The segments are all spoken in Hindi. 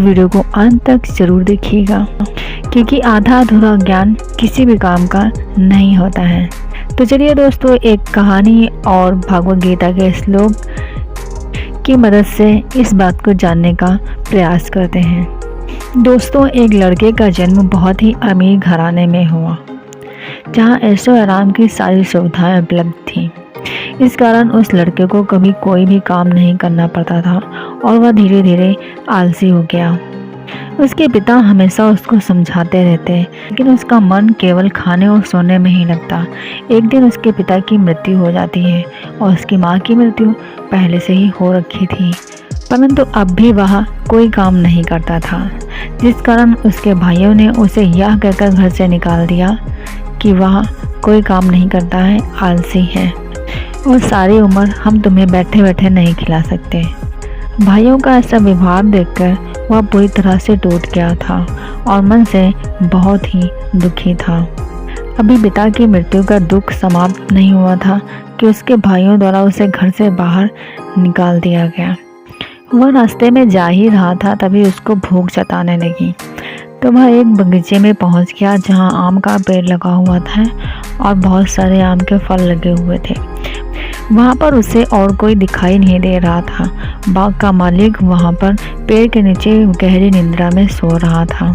वीडियो को अंत तक जरूर देखिएगा, क्योंकि आधा अधूरा ज्ञान किसी भी काम का नहीं होता है। तो चलिए दोस्तों, एक कहानी और भगवद गीता के श्लोक की मदद से इस बात को जानने का प्रयास करते हैं। दोस्तों, एक लड़के का जन्म बहुत ही अमीर घराने में हुआ, जहां ऐशो आराम की सारी सुविधाएं उपलब्ध थीं। इस कारण उस लड़के को कभी कोई भी काम नहीं करना पड़ता था और वह धीरे धीरे आलसी हो गया। उसके पिता हमेशा उसको समझाते रहते, लेकिन उसका मन केवल खाने और सोने में ही लगता। एक दिन उसके पिता की मृत्यु हो जाती है और उसकी माँ की मृत्यु पहले से ही हो रखी थी, परंतु अब भी वह कोई काम नहीं करता था, जिस कारण उसके भाइयों ने उसे यह कहकर घर से निकाल दिया कि वह कोई काम नहीं करता है, आलसी है और सारी उम्र हम तुम्हें बैठे बैठे नहीं खिला सकते। भाइयों का ऐसा व्यवहार देखकर वह पूरी तरह से टूट गया था और मन से बहुत ही दुखी था। अभी पिता की मृत्यु का दुख समाप्त नहीं हुआ था कि उसके भाइयों द्वारा उसे घर से बाहर निकाल दिया गया। वह रास्ते में जा ही रहा था, तभी उसको भूख सताने लगी। तो वह एक बगीचे में पहुंच गया, जहां आम का पेड़ लगा हुआ था और बहुत सारे आम के फल लगे हुए थे। वहां पर उसे और कोई दिखाई नहीं दे रहा था। बाग का मालिक वहां पर पेड़ के नीचे गहरी निद्रा में सो रहा था।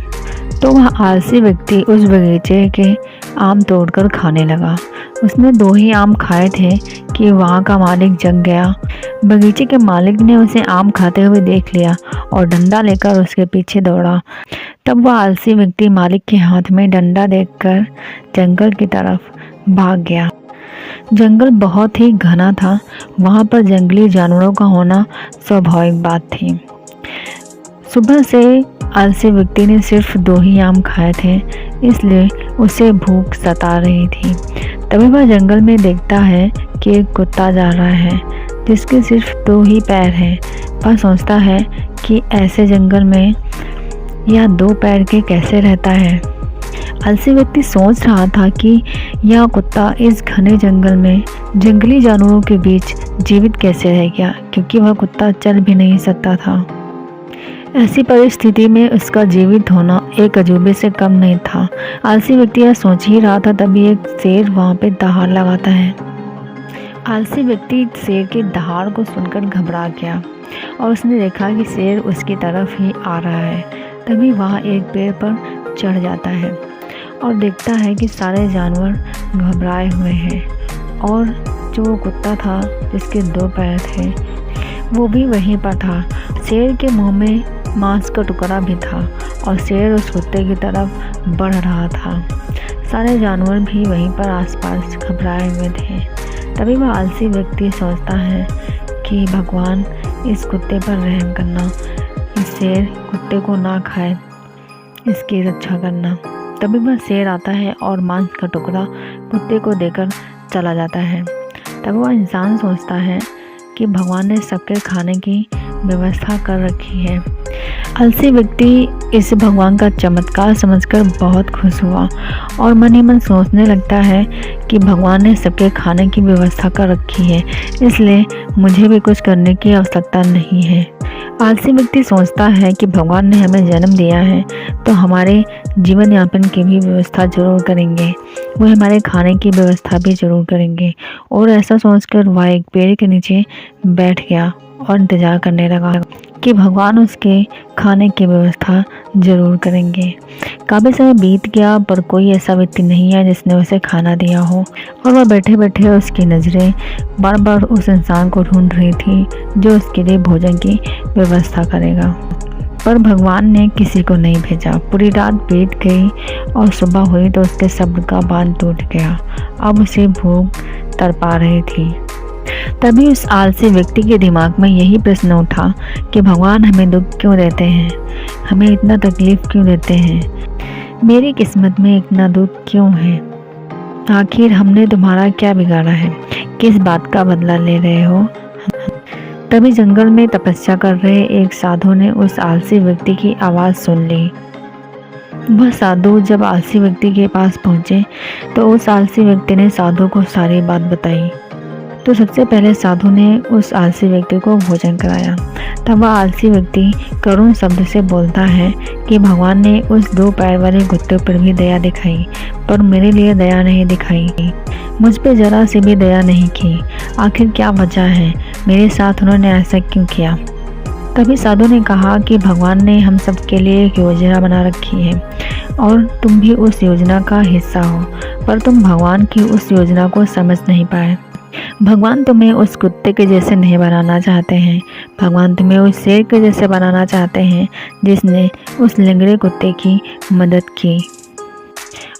तो वह आलसी व्यक्ति उस बगीचे के आम तोड़कर खाने लगा। उसने 2 ही आम खाए थे कि वहां का मालिक जग गया। बगीचे के मालिक ने उसे आम खाते हुए देख लिया और डंडा लेकर उसके पीछे दौड़ा। तब वह आलसी व्यक्ति मालिक के हाथ में डंडा देखकर जंगल की तरफ भाग गया। जंगल बहुत ही घना था, वहां पर जंगली जानवरों का होना स्वाभाविक बात थी। सुबह से आलसी व्यक्ति ने सिर्फ 2 ही आम खाए थे, इसलिए उसे भूख सता रही थी। तभी वह जंगल में देखता है कि एक कुत्ता जा रहा है, जिसके सिर्फ 2 ही पैर हैं। वह सोचता है कि ऐसे जंगल में यह 2 पैर के कैसे रहता है। आलसी व्यक्ति सोच रहा था कि यह कुत्ता इस घने जंगल में जंगली जानवरों के बीच जीवित कैसे रह गया, क्योंकि वह कुत्ता चल भी नहीं सकता था। ऐसी परिस्थिति में उसका जीवित होना एक अजूबे से कम नहीं था। आलसी व्यक्ति यह सोच ही रहा था, तभी एक शेर वहां पे दहाड़ लगाता है। आलसी व्यक्ति शेर के दहाड़ को सुनकर घबरा गया और उसने देखा कि शेर उसकी तरफ ही आ रहा है। तभी वह एक पेड़ पर चढ़ जाता है और देखता है कि सारे जानवर घबराए हुए हैं और जो कुत्ता था जिसके 2 पैर थे वो भी वहीं पर था। शेर के मुंह में मांस का टुकड़ा भी था और शेर उस कुत्ते की तरफ बढ़ रहा था। सारे जानवर भी वहीं पर आसपास घबराए हुए थे। तभी वह आलसी व्यक्ति सोचता है कि भगवान, इस कुत्ते पर रहम करना, इस शेर कुत्ते को ना खाए, इसकी रक्षा करना। तभी वह शेर आता है और मांस का टुकड़ा कुत्ते को देकर चला जाता है। तब वह इंसान सोचता है कि भगवान ने सबके खाने की व्यवस्था कर रखी है। आलसी व्यक्ति इस भगवान का चमत्कार समझकर बहुत खुश हुआ और मन ही मन सोचने लगता है कि भगवान ने सबके खाने की व्यवस्था कर रखी है, इसलिए मुझे भी कुछ करने की आवश्यकता नहीं है। आलसी व्यक्ति सोचता है कि भगवान ने हमें जन्म दिया है तो हमारे जीवन यापन की भी व्यवस्था जरूर करेंगे, वो हमारे खाने की व्यवस्था भी जरूर करेंगे। और ऐसा सोचकर वह एक पेड़ के नीचे बैठ गया और इंतजार करने लगा कि भगवान उसके खाने की व्यवस्था जरूर करेंगे। काफ़ी समय बीत गया पर कोई ऐसा व्यक्ति नहीं है जिसने उसे खाना दिया हो और वह बैठे बैठे उसकी नज़रें बार बार उस इंसान को ढूंढ रही थी जो उसके लिए भोजन की व्यवस्था करेगा। पर भगवान ने किसी को नहीं भेजा। पूरी रात बीत गई और सुबह हुई तो उसके सब्र का बांध टूट गया। अब उसे भूख तड़पा रही थी। तभी उस आलसी व्यक्ति के दिमाग में यही प्रश्न उठा कि भगवान हमें दुख क्यों देते हैं, हमें इतना तकलीफ क्यों देते हैं, मेरी किस्मत में इतना दुख क्यों है, आखिर हमने तुम्हारा क्या बिगाड़ा है, किस बात का बदला ले रहे हो। तभी जंगल में तपस्या कर रहे एक साधु ने उस आलसी व्यक्ति की आवाज़ सुन ली। वह साधु जब आलसी व्यक्ति के पास पहुंचे तो उस आलसी व्यक्ति ने साधु को सारी बात बताई। तो सबसे पहले साधु ने उस आलसी व्यक्ति को भोजन कराया। तब वह आलसी व्यक्ति करुण शब्द से बोलता है कि भगवान ने उस 2 पैर वाले कुत्ते पर भी दया दिखाई, पर मेरे लिए दया नहीं दिखाई, मुझ पे जरा सी भी दया नहीं की। आखिर क्या वजह है, मेरे साथ उन्होंने ऐसा क्यों किया? तभी साधु ने कहा कि भगवान ने हम सब के लिए एक योजना बना रखी है और तुम भी उस योजना का हिस्सा हो, पर तुम भगवान की उस योजना को समझ नहीं पाए। भगवान तुम्हें उस कुत्ते के जैसे नहीं बनाना चाहते हैं, भगवान तुम्हें उस शेर के जैसे बनाना चाहते हैं जिसने उस लंगड़े कुत्ते की मदद की।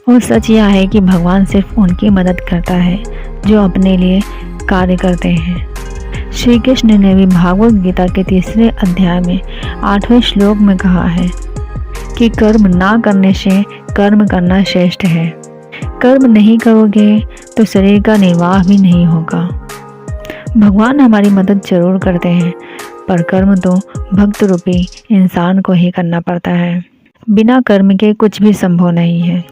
और सच यह है कि भगवान सिर्फ उनकी मदद करता है जो अपने लिए कार्य करते हैं। श्री कृष्ण ने भी भागवत गीता के 3 अध्याय में 8वें श्लोक में कहा है कि कर्म ना करने से कर्म करना श्रेष्ठ है। कर्म नहीं करोगे तो शरीर का निर्वाह भी नहीं होगा। भगवान हमारी मदद जरूर करते हैं, पर कर्म तो भक्त रूपी इंसान को ही करना पड़ता है। बिना कर्म के कुछ भी संभव नहीं है।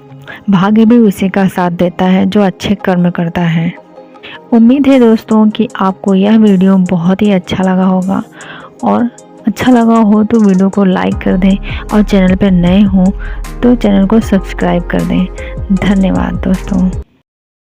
भाग्य भी उसी का साथ देता है जो अच्छे कर्म करता है। उम्मीद है दोस्तों कि आपको यह वीडियो बहुत ही अच्छा लगा होगा, और अच्छा लगा हो तो वीडियो को लाइक कर दें और चैनल पर नए हों तो चैनल को सब्सक्राइब कर दें। धन्यवाद दोस्तों।